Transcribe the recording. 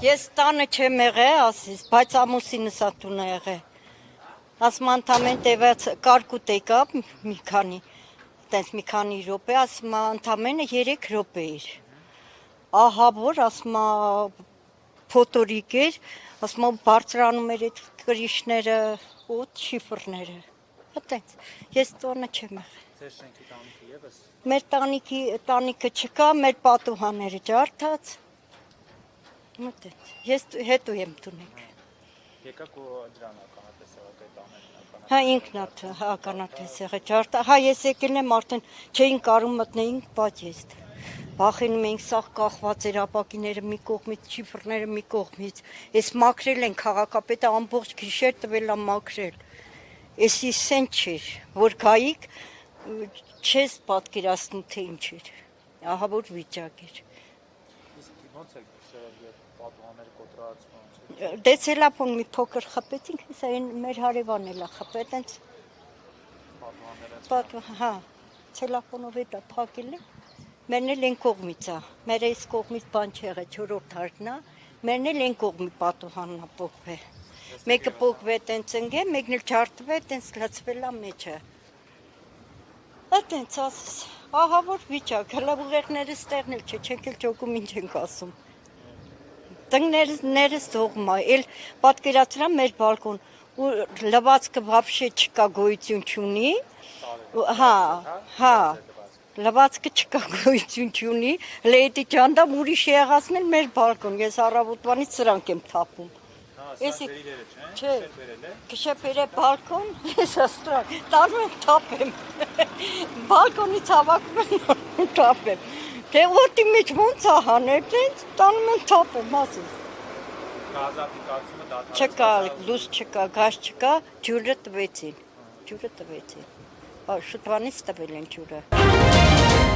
Ես տանը չեմ եղել, ասես, բայց ամուսինս ատուն է եղել։ Ասում ընդամեն տևած կարկուտ եկավ մի քանի, տենց մի քանի րոպե, ասում ընդամենը 3 րոպե էր։ Ահա որ ասում փոթորիկ էր, ասում բարձրանում էր այդ կրիշները ու շիֆրները։ Այդտենց, ես տանը չեմ եղել։ Ձեր շենքի տանիքը եւս։ Մեր տանիքը չկա, մեր պատուհանները ջարդած։ Ես հետո եմ տունեք։ Եկաք ու դրան ականատեսեղաք այդ ամենն Հա ինքն ականատեսեղը ջարդա։ Հա ես եկել եմ արդեն չէին կարող մտնեինք, բայց ես վախենում էինք սաղ կախված էր ապակիները մի կողմից, շիֆրները մի կողմից։ Ես մաքրել են քաղաքապետը ամբողջ գիշեր տվել ա մաքրել։ Էսի սեն չէր, որ գայիք չես պատկերացնում թե ինչ էր։ Ահա որ վիճակ էր։ Իսկ ո՞նց է պատուհանները կոտրած Դե ցելոֆոն մի փոքր խփեցինք, հեսա այն մեր հարևանն էլա խփել, տենց պատուհան, հա, ցելոֆոնով է դա փակել է։ Մերն էլ այն կողմից է, մեր այս կողմից բան չեղե 4-րդ հարկն է, մերն էլ այն կողմի պատուհանն է փոկվել։ Մեկը փոկվել տենց ընկե, մեկն էլ ջարդվել, տենց լցվել է մեջը։ Այդտենց ասես, ահա որ վիճակ, հələ ուղեղները ստեղն էլ չէ, չենք էլ ճոգում ինչ ենք ասում։ Տնկներս դողմա, էլ պատկերացրա մեր բալկոն, ու լվացքը վաբշե չկա գոյություն չունի, հա, լվացքը չկա գոյություն չունի, լեետի ճանդամ ուրիշ եղացնել մեր բալկոն, ես առավոտվանից սրանք եմ թապում։ Չէ, կշեպեր է բալկոն, ես աստրակ, տանում եմ թապեմ, բալկոնից հավաքում եմ թապեմ։ Թե ոտի մեջ ոնց է հանել, տենց տանում եմ թապեմ, ասես։ Գազաֆիկացումը դատարկ։ Չկա, լույս չկա, գազ չկա, ջուրը տվեցին։ Շուտվանից տվել են ջուրը։